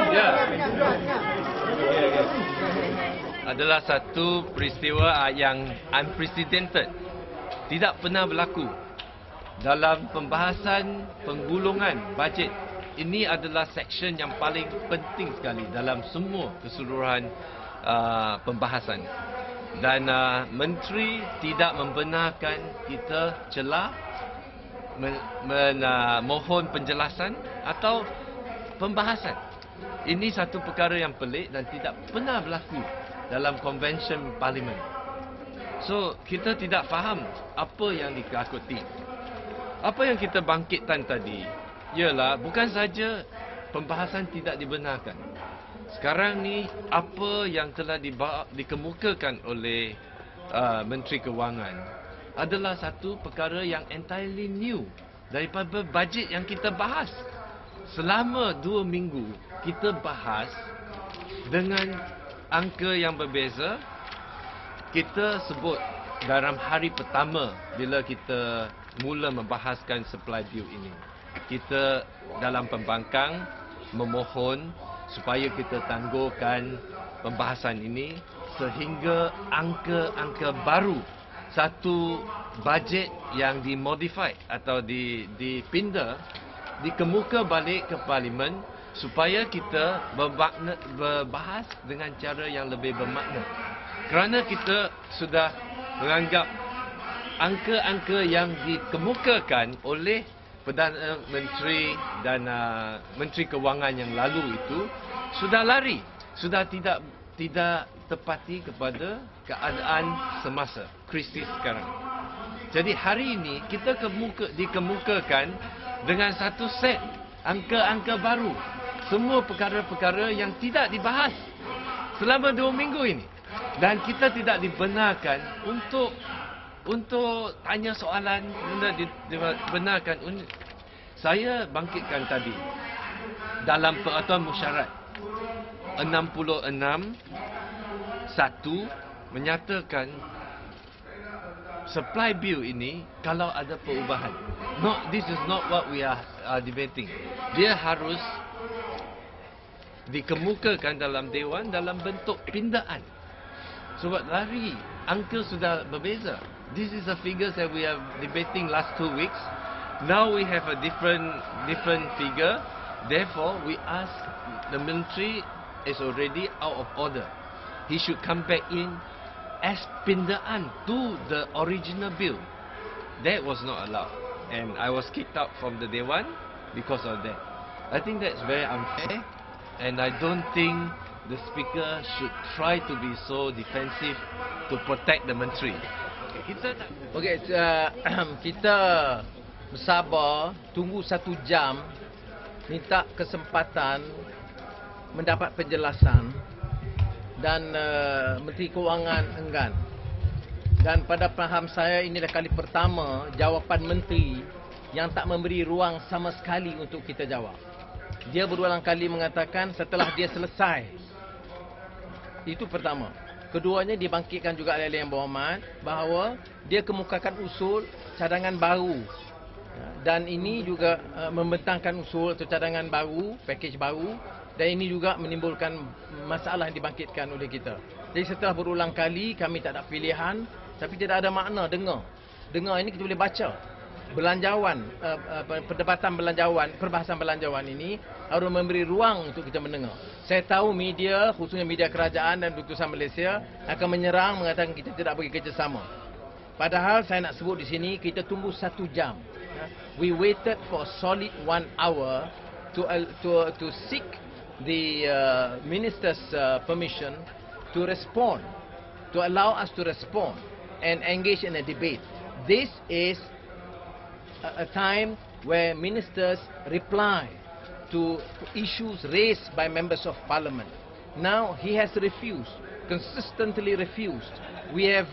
Ya. Adalah satu peristiwa yang unprecedented. Tidak pernah berlaku dalam pembahasan penggulungan bajet. Ini adalah section yang paling penting sekali dalam semua keseluruhan pembahasan. Dan menteri tidak membenarkan kita celah mohon penjelasan atau pembahasan. Ini satu perkara yang pelik dan tidak pernah berlaku dalam konvensyen parlimen. So, kita tidak faham apa yang ditakuti. Apa yang kita bangkitkan tadi ialah bukan saja pembahasan tidak dibenarkan. Sekarang ni apa yang telah dikemukakan oleh Menteri Kewangan adalah satu perkara yang entirely new daripada bajet yang kita bahas. Selama 2 minggu kita bahas dengan angka yang berbeza. Kita sebut dalam hari pertama bila kita mula membahaskan supply bill ini, kita dalam pembangkang memohon supaya kita tangguhkan pembahasan ini sehingga angka-angka baru, satu bajet yang dimodify atau dipindah, dikemuka balik ke parlimen supaya kita berbahas dengan cara yang lebih bermakna. Kerana kita sudah menganggap angka-angka yang dikemukakan oleh Perdana Menteri dan Menteri Kewangan yang lalu itu sudah lari, sudah tidak tepati kepada keadaan semasa krisis sekarang. Jadi hari ini kita dikemukakan dengan satu set angka-angka baru. Semua perkara-perkara yang tidak dibahas selama 2 minggu ini. Dan kita tidak dibenarkan untuk tanya soalan, dibenarkan. Saya bangkitkan tadi dalam peraturan mesyuarat 66(1) menyatakan supply bill ini kalau ada perubahan. This is not what we are debating. Dia harus dikemukakan dalam Dewan dalam bentuk pindaan. Sebab lari, angka sudah berbeza. This is the figures that we are debating last 2 weeks. Now we have a different figure. Therefore, we ask the ministry is already out of order. He should come back in as pindaan to the original bill. That was not allowed. And I was kicked out from the Dewan because of that. I think that's very unfair. And I don't think the speaker should try to be so defensive to protect the menteri. Kita bersabar tunggu 1 jam, minta kesempatan mendapat penjelasan dan Menteri Kewangan enggan. Dan pada faham saya inilah kali pertama jawapan menteri yang tak memberi ruang sama sekali untuk kita jawab. Dia berulang kali mengatakan setelah dia selesai. Itu pertama. Keduanya dibangkitkan juga oleh Yang Berhormat bahawa dia kemukakan usul cadangan baru. Dan ini juga membentangkan usul atau cadangan baru, pakej baru. Dan ini juga menimbulkan masalah yang dibangkitkan oleh kita. Jadi setelah berulang kali kami tak ada pilihan, tapi tidak ada makna dengar. Dengar ini kita boleh baca. Belanjawan, perdebatan belanjawan, perbahasan belanjawan ini harus memberi ruang untuk kita mendengar. Saya tahu media, khususnya media kerajaan dan utusan Malaysia akan menyerang mengatakan kita tidak bagi kerjasama. Padahal saya nak sebut di sini kita tunggu 1 jam. We waited for solid 1 hour to seek the minister's permission to respond, to allow us to respond and engage in a debate. This is a time where ministers reply to issues raised by members of parliament. Now he has refused, consistently refused. We have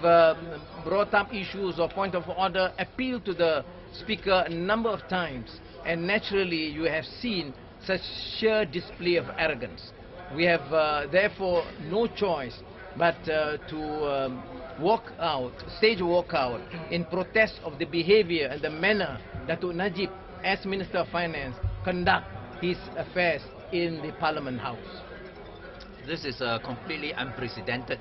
brought up issues of point of order, appealed to the speaker a number of times, and naturally you have seen such sheer display of arrogance. We have therefore no choice but to stage a walkout in protest of the behavior and the manner Datuk Najib as Minister of Finance conduct his affairs in the Parliament House. This is completely unprecedented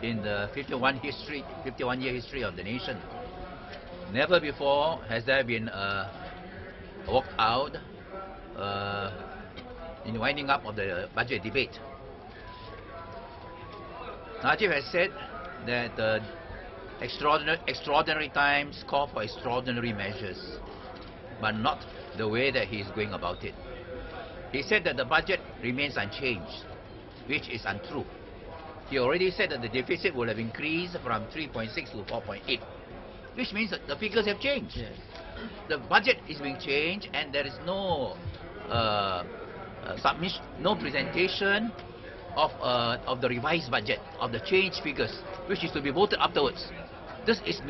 in the 51-year history of the nation. Never before has there been a walkout in winding up of the budget debate. Najib has said that extraordinary times call for extraordinary measures, but not the way that he is going about it. He said that the budget remains unchanged, which is untrue. He already said that the deficit will have increased from 3.6 to 4.8, which means that the figures have changed. Yes. The budget is being changed, and there is no submission, no presentation of the revised budget, of the changed figures, which is to be voted afterwards. This is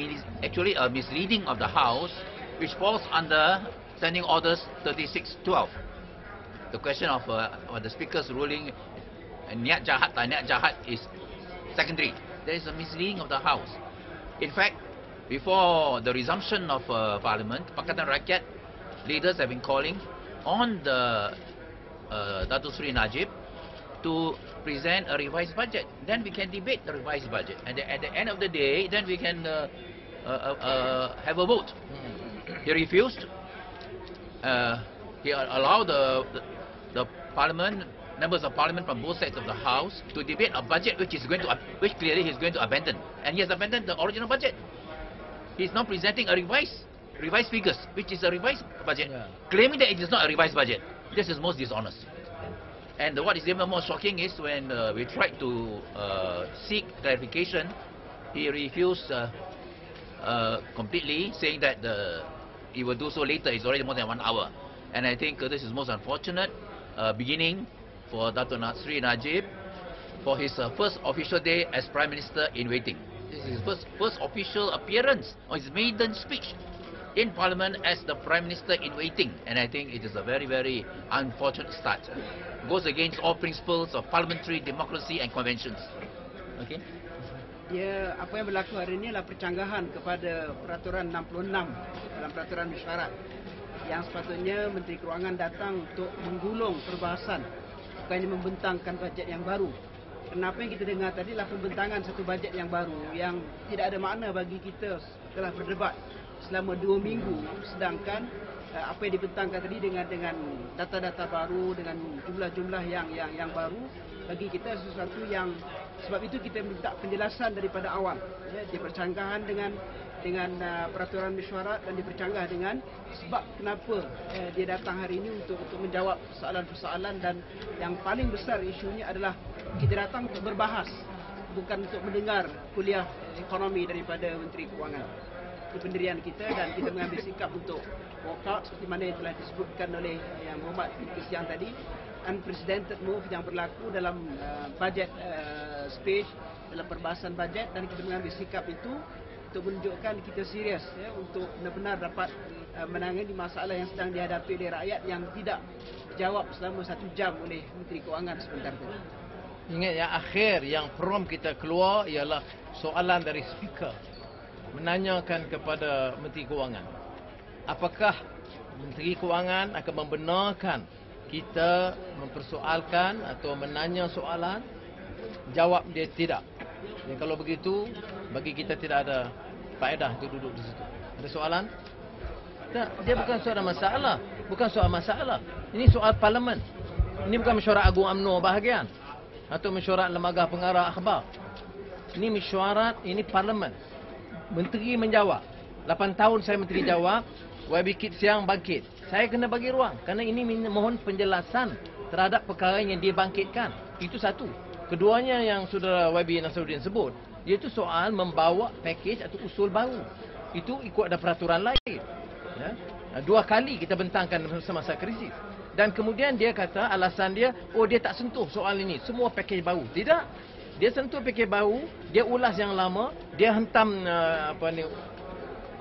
actually a misleading of the House, which falls under Standing Orders 3612. The question of the Speaker's ruling, niat jahat tak niat jahat, is secondary. There is a misleading of the House. In fact, before the resumption of Parliament, Pakatan Rakyat leaders have been calling on the Datuk Seri Najib to present a revised budget. Then we can debate the revised budget, and at the end of the day, then we can have a vote. He refused. He allowed the Parliament, members of Parliament from both sides of the House, to debate a budget which clearly he's going to abandon, and he has abandoned the original budget. He's now presenting a revised figures, which is a revised budget, claiming that it is not a revised budget. This is most dishonest. And what is even more shocking is when we tried to seek clarification, he refused completely, saying that he will do so later. It's already more than 1 hour. And I think this is most unfortunate beginning for Dato' Sri Najib for his first official day as Prime Minister in waiting. This is his first official appearance, or his maiden speech in Parliament as the Prime Minister in waiting. And I think it is a very, very unfortunate start. Goes against all principles of parliamentary democracy and conventions. Okay. Ya, apa yang berlaku hari ini adalah percanggahan kepada Peraturan 66 dalam Peraturan Mesyuarat yang sepatutnya Menteri Kewangan datang untuk menggulung perbahasan, bukannya membentangkan bajet yang baru. Kenapa yang kita dengar tadi adalah pembentangan satu bajet yang baru yang tidak ada makna bagi kita setelah berdebat selama 2 minggu, sedangkan apa yang dibentangkan tadi dengan data-data baru, dengan jumlah-jumlah yang baru, bagi kita sesuatu yang, sebab itu kita minta penjelasan daripada awal. Ya, dipercanggahan dengan peraturan mesyuarat dan dipercanggah dengan sebab kenapa dia datang hari ini untuk menjawab persoalan-persoalan, dan yang paling besar isunya adalah kita datang untuk berbahas, bukan untuk mendengar kuliah ekonomi daripada Menteri Kewangan. Itu pendirian kita, dan kita mengambil sikap untuk walkout seperti mana yang telah disebutkan oleh Yang Berhormat Speaker siang tadi. Unprecedented move yang berlaku dalam budget speech, dalam perbahasan bajet, dan kita mengambil sikap itu untuk menunjukkan kita serius, ya, untuk benar-benar dapat menangani masalah yang sedang dihadapi oleh rakyat yang tidak dijawab selama 1 jam oleh Menteri Kewangan sebentar tadi. Ingat yang akhir yang prom kita keluar ialah soalan dari Speaker menanyakan kepada Menteri Kewangan, apakah Menteri Kewangan akan membenarkan kita mempersoalkan atau menanya soalan. Jawab dia tidak. Dan kalau begitu, bagi kita tidak ada faedah untuk duduk di situ. Ada soalan? Tak, dia bukan soal masalah. Bukan soal masalah. Ini soal parlimen. Ini bukan mesyuarat Agung UMNO bahagian atau mesyuarat lembaga pengarah akhbar. Ini mesyuarat, ini parlimen. Menteri menjawab. 8 tahun saya menteri jawab, YB Kit siang bangkit. Saya kena bagi ruang kerana ini mohon penjelasan terhadap perkara yang dia bangkitkan. Itu satu. Keduanya yang saudara YB Nasruddin sebut, iaitu soal membawa pakej atau usul baru. Itu ikut ada peraturan lain. Ya? 2 kali kita bentangkan semasa krisis. Dan kemudian dia kata alasan dia, oh dia tak sentuh soal ini, semua pakej baru. Tidak. Dia sentuh pakej baru, dia ulas yang lama, dia hentam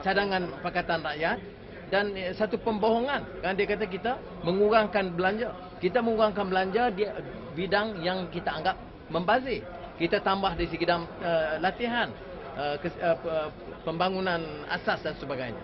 cadangan Pakatan Rakyat, dan satu pembohongan. Kan dia kata kita mengurangkan belanja. Kita mengurangkan belanja dia bidang yang kita anggap membazir. Kita tambah di segi latihan, pembangunan asas dan sebagainya.